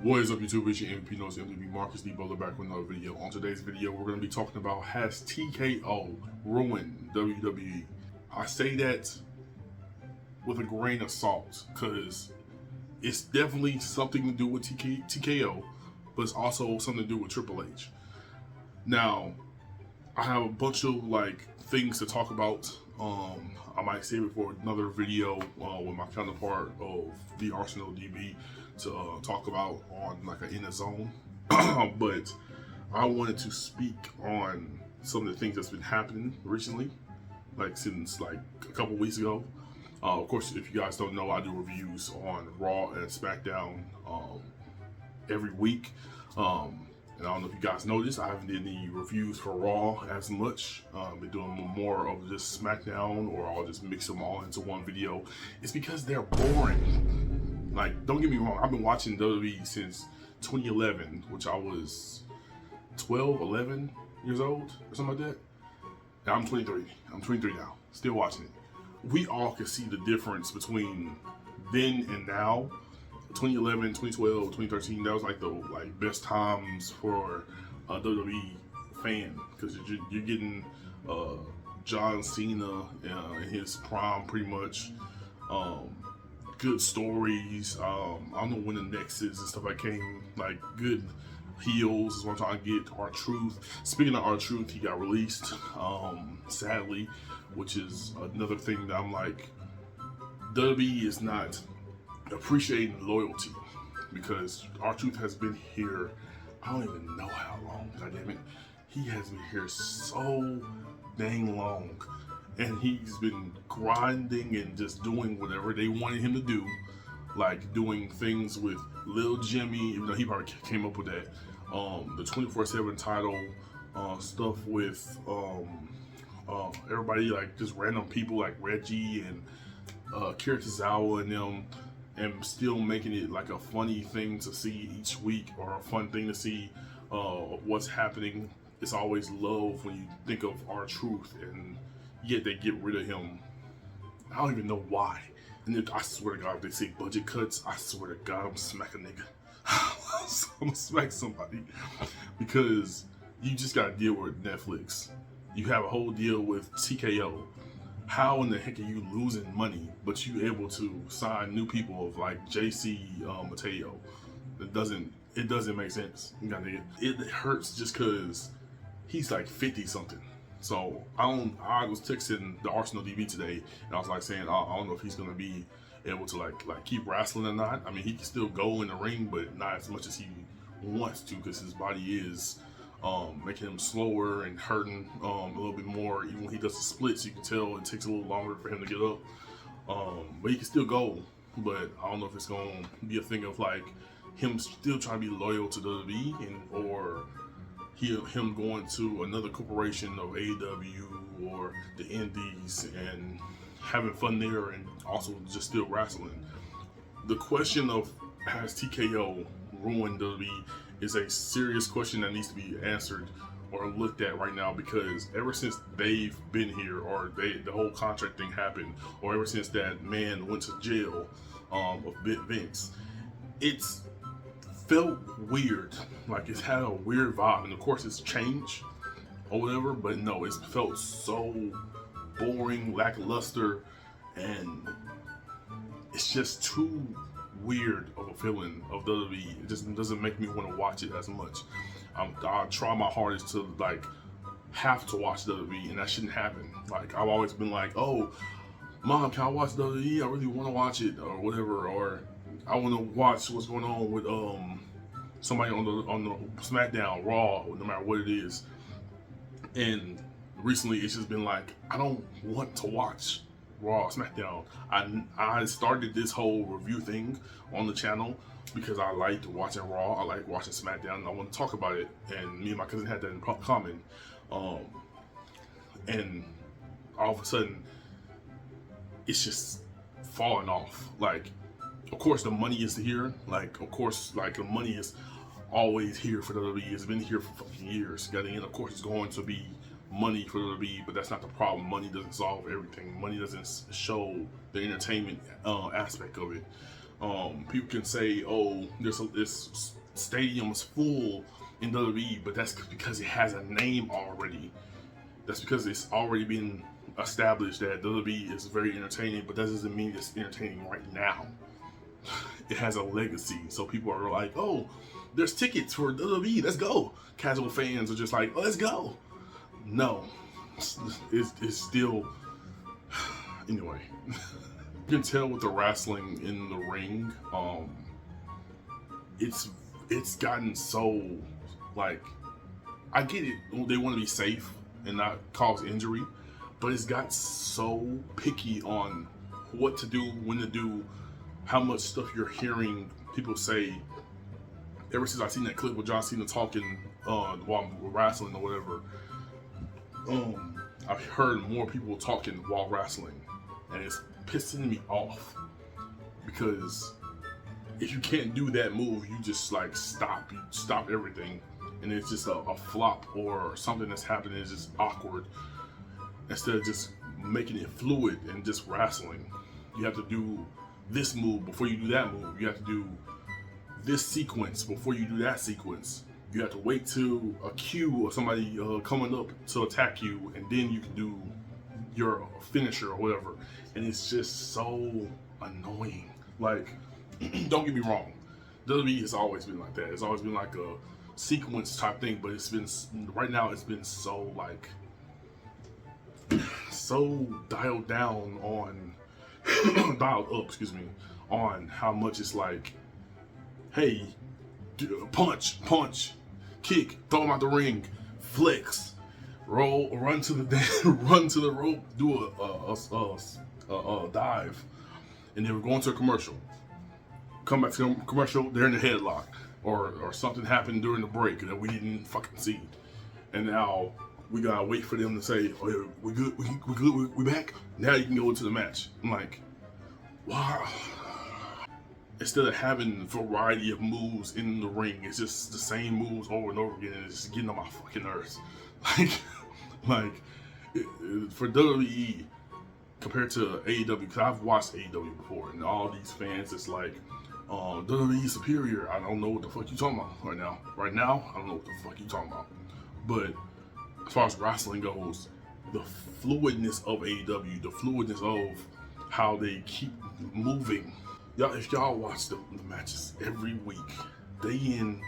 What is up, YouTube? It's your MVP knows MDB Marcus D. Butler back with another video. On today's video, we're going to be talking about has TKO ruined WWE? I say that with a grain of salt because it's definitely something to do with TKO, but it's also something to do with Triple H. Now, I have a bunch of things to talk about. I might save it for another video with my counterpart of the Arsenal D.B to talk about on an in the zone. But I wanted to speak on some of the things that's been happening recently, since a couple weeks ago. Of course, if you guys don't know, I do reviews on Raw and SmackDown every week. And I don't know if you guys noticed, I haven't did any reviews for Raw as much. Been doing more of just SmackDown, or I'll just mix them all into one video. It's because they're boring. Don't get me wrong, I've been watching WWE since 2011, which I was 12, 11 years old, or something like that. And I'm 23. I'm 23 now, still watching it. We all can see the difference between then and now. 2011, 2012, 2013, that was the best times for a WWE fan, because you're getting John Cena in his prime, pretty much. Good stories. I don't know when the next is and stuff came. Good heels is what I'm trying to get. R-Truth. Speaking of R-Truth, he got released, sadly, which is another thing that I'm WWE is not appreciating loyalty, because R-Truth has been here, I don't even know how long, goddammit. He has been here so dang long, and he's been grinding and just doing whatever they wanted him to do, doing things with Lil Jimmy, even though he probably came up with that, the 24/7 title, stuff with everybody, just random people like Reggie and Kira Tozawa and them, and still making it a funny thing to see each week, or a fun thing to see what's happening. It's always love when you think of R-Truth, and yet they get rid of him. I don't even know why. And then, I swear to God, if they say budget cuts, I swear to God, I'm gonna smack a nigga. I'm gonna smack somebody, because you just gotta deal with Netflix. You have a whole deal with TKO. How in the heck are you losing money, but you able to sign new people of JC Mateo? It doesn't make sense. It hurts just because he's 50 something. So I was texting the Arsenal D.B today, and I was saying I don't know if he's gonna be able to keep wrestling or not. I mean, he can still go in the ring, but not as much as he wants to, because his body is making him slower and hurting a little bit more. Even when he does the splits, you can tell it takes a little longer for him to get up. But he can still go. But I don't know if it's going to be a thing of him still trying to be loyal to WWE, or him going to another corporation of AEW or the Indies and having fun there, and also just still wrestling. The question of has TKO ruined WWE is a serious question that needs to be answered or looked at right now, because ever since they've been here, or the whole contract thing happened, or ever since that man went to jail of Vince, it's felt weird. It's had a weird vibe, and of course it's changed or whatever, but no, it's felt so boring, lackluster, and it's just too weird of a feeling of WWE. It just doesn't make me want to watch it as much. I try my hardest to have to watch WWE, and that shouldn't happen. I've always been oh, Mom, can I watch WWE? I really want to watch it, or whatever, or I want to watch what's going on with somebody on the SmackDown, Raw, no matter what it is. And recently, it's just been I don't want to watch Raw, SmackDown. I started this whole review thing on the channel because I liked watching Raw, I like watching SmackDown, and I want to talk about it. And me and my cousin had that in common. And all of a sudden, it's just falling off. Of course, the money is here. Of course, the money is always here for WWE. It's been here for fucking years. And of course, it's going to be money for WWE, but that's not the problem. Money doesn't solve everything. Money doesn't show the entertainment aspect of it. People can say, "Oh, this stadium is full in WWE," but that's because it has a name already. That's because it's already been established that WWE is very entertaining, but that doesn't mean it's entertaining right now. It has a legacy, so people are like, "Oh, there's tickets for WWE. Let's go." Casual fans are just like, "Oh, let's go." No, it's still anyway. You can tell with the wrestling in the ring, it's gotten so, like, I get it, they want to be safe and not cause injury, but it's got so picky on what to do, when to do, how much stuff you're hearing people say. Ever since I seen that clip with John Cena talking while wrestling or whatever, I've heard more people talking while wrestling, and it's pissing me off, because if you can't do that move, you just like stop everything, and it's just a flop or something that's happening is just awkward, instead of just making it fluid and just wrestling. You have to do this move before you do that move. You have to do this sequence before you do that sequence. You have to wait till a cue or somebody coming up to attack you, and then you can do your finisher or whatever. And it's just so annoying. Like, don't get me wrong, WWE has always been like that. It's always been like a sequence type thing, but it's been, right now it's been so like, so dialed down on, dialed up, excuse me, on how much it's like, hey, punch, kick, throw him out the ring, flex, roll, run to the run to the rope, do a dive, and then we're going to a commercial. Come back to the commercial, they're in the headlock, or something happened during the break that we didn't fucking see, and now we gotta wait for them to say, "Oh, yeah, we good, we back." Now you can go into the match. I'm like, wow. Instead of having a variety of moves in the ring, it's just the same moves over and over again, and it's just getting on my fucking nerves. For WWE compared to AEW, because I've watched AEW before, and all these fans, it's like, WWE superior. I don't know what the fuck you talking about right now. Right now, I don't know what the fuck you talking about. But as far as wrestling goes, the fluidness of AEW, the fluidness of how they keep moving. Y'all, if y'all watch the matches every week, day in,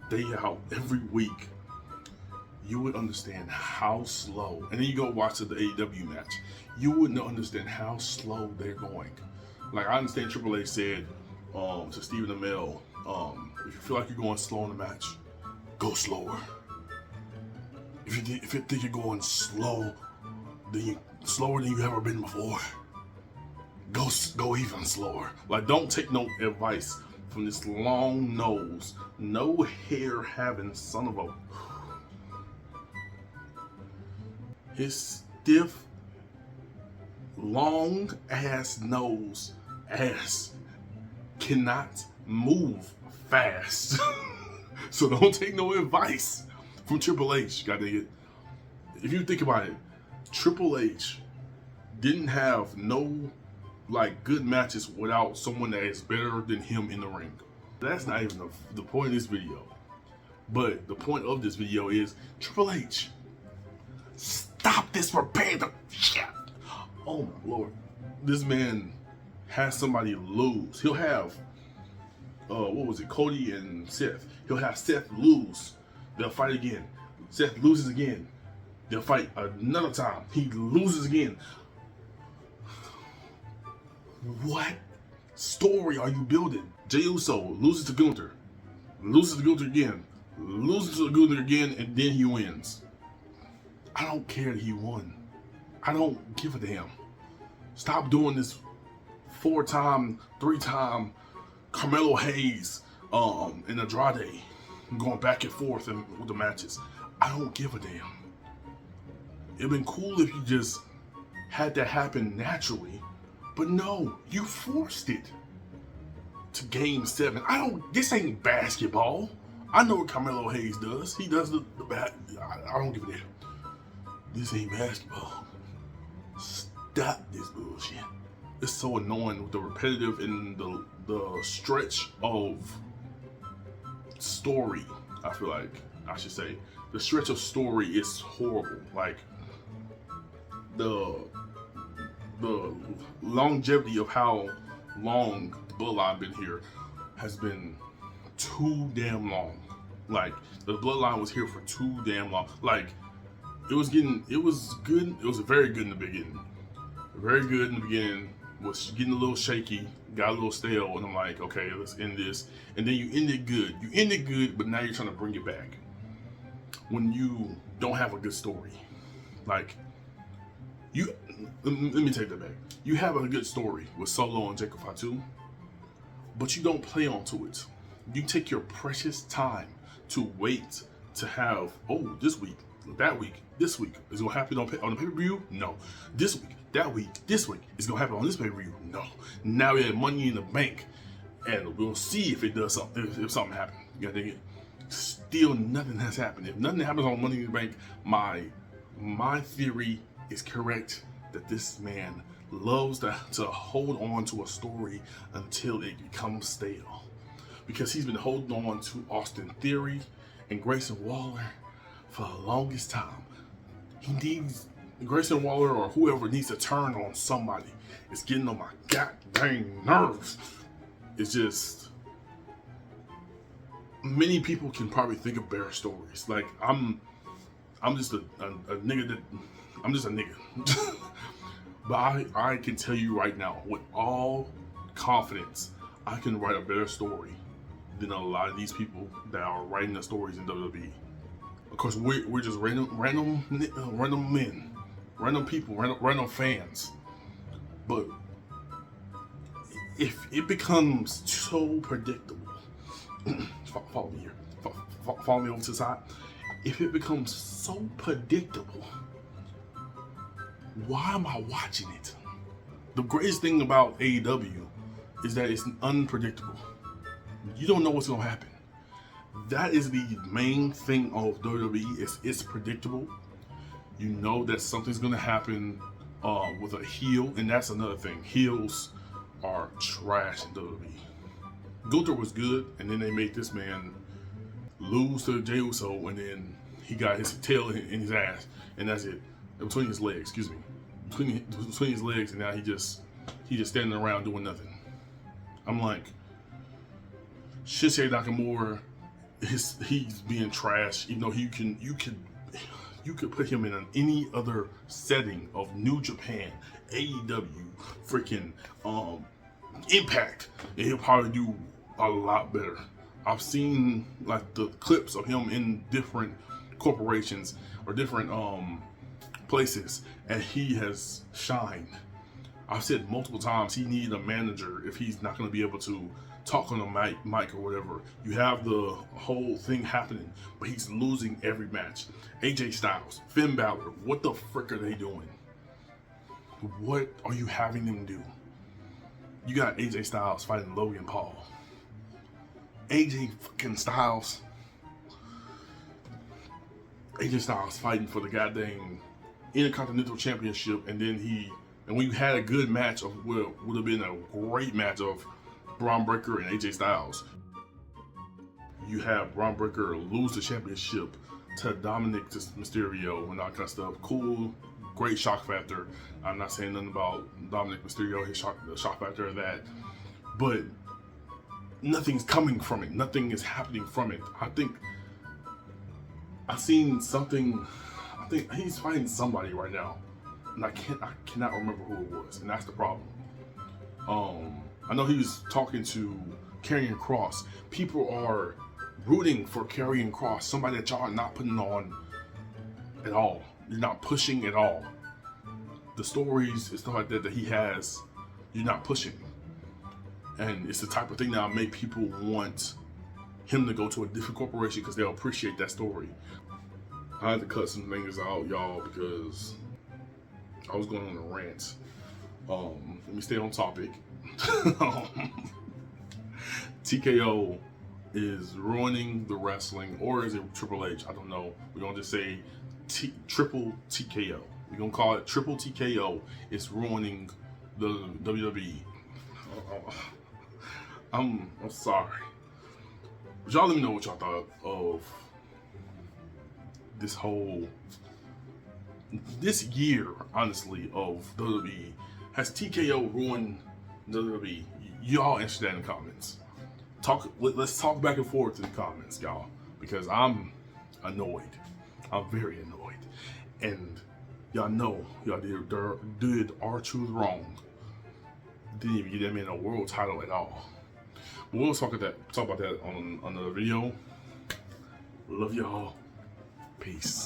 day out, every week, you would understand how slow. And then you go watch the AEW match, you wouldn't understand how slow they're going. Like, I understand Triple H said to Stephen Amell, if you feel like you're going slow in the match, go slower. If you think you're going slower than you've ever been before, go even slower. Like, don't take no advice from this long nose, no hair having son of a. His stiff, long ass nose ass cannot move fast. So don't take no advice from Triple H, goddamn it. If you think about it, Triple H didn't have no like good matches without someone that is better than him in the ring. That's not even the point of this video. But the point of this video is, Triple H, stop this repetitive shit. Oh my lord. This man has somebody lose. He'll have Cody and Seth. He'll have Seth lose. They'll fight again. Seth loses again. They'll fight another time. He loses again. What story are you building? Jey Uso loses to Gunther. Loses to Gunther again. Loses to Gunther again, and then he wins. I don't care that he won. I don't give a damn. Stop doing this 4-time, 3-time Carmelo Hayes and Andrade going back and forth with the matches. I don't give a damn. It'd been cool if you just had that happen naturally, but no, you forced it to Game 7. This ain't basketball. I know what Carmelo Hayes does. He does the I don't give a damn. This ain't basketball. Stop this bullshit. It's so annoying with the repetitive and the the stretch of story, I feel like I should say, the stretch of story is horrible. Like the longevity of how long the bloodline been here has been too damn long. Like the bloodline was here for too damn long. Like it was good. It was very good in the beginning. Very good in the beginning. Was getting a little shaky, got a little stale, and I'm like, okay, let's end this. And then you end it good. You end it good, but now you're trying to bring it back when you don't have a good story. Like let me take that back. You have a good story with Solo and Jacob Fatu, but you don't play onto it. You take your precious time to wait to have, oh, this week, that week, this week is gonna happen on the pay-per-view? No. This week, that week, this week is gonna happen on this pay-per-view? No. Now we have Money in the Bank, and we'll see if it does something. If something happens, you gotta dig it. Still, nothing has happened. If nothing happens on Money in the Bank, my theory is correct that this man loves to hold on to a story until it becomes stale, because he's been holding on to Austin Theory and Grayson Waller for the longest time. He needs Grayson Waller or whoever needs to turn on somebody. It's getting on my goddamn nerves. It's just, many people can probably think of better stories. Like I'm just a nigga that I'm just a nigga. But I can tell you right now, with all confidence, I can write a better story than a lot of these people that are writing the stories in WWE. Of course, we're just random men, random people, random fans. But if it becomes so predictable, follow me here, follow me over to the side. If it becomes so predictable, why am I watching it? The greatest thing about AEW is that it's unpredictable. You don't know what's gonna happen. That is the main thing of WWE. It's predictable. You know that something's gonna happen with a heel, and that's another thing. Heels are trash in WWE. Gunther was good, and then they made this man lose to Jey Uso, and then he got his tail in his ass, and that's it. Between his legs, excuse me. Between his legs, and now he just standing around doing nothing. I'm like, Shinsuke Nakamura, he's being trash. You know, you could put him in any other setting of New Japan, AEW, freaking Impact, and he'll probably do a lot better. I've seen like the clips of him in different corporations or different places, and he has shined. I've said multiple times he needs a manager if he's not going to be able to talk on the mic or whatever. You have the whole thing happening, but he's losing every match. AJ Styles, Finn Balor, what the frick are they doing? What are you having them do? You got AJ Styles fighting Logan Paul. AJ Styles fighting for the goddamn Intercontinental Championship, and then when you had a good match of what would have been a great match of Braun Breaker and AJ Styles, you have Braun Breaker lose the championship to Dominic Mysterio and all kind of stuff. Cool, great shock factor. I'm not saying nothing about Dominic Mysterio, the shock factor of that, but nothing's coming from it. Nothing is happening from it. I think I've seen something. I think he's fighting somebody right now, and I cannot remember who it was, and that's the problem. I know he was talking to Karrion Kross. People are rooting for Karrion Kross, somebody that y'all are not putting on at all. You're not pushing at all. The stories and stuff like that he has, you're not pushing. And it's the type of thing that'll make people want him to go to a different corporation because they'll appreciate that story. I had to cut some things out, y'all, because I was going on a rant. Let me stay on topic. TKO is ruining the wrestling, or is it Triple H? I don't know. We're gonna just say Triple TKO. We're gonna call it Triple TKO. It's ruining the WWE. I'm sorry. But y'all let me know what y'all thought of this year, honestly, of WWE. Has TKO ruined WWE? Y'all answer that in the comments. Let's talk back and forth in the comments, y'all, because I'm annoyed. I'm very annoyed, and y'all know y'all did R-Truth wrong. Didn't even get them in a world title at all. But we'll talk about that on another video. Love y'all. Peace.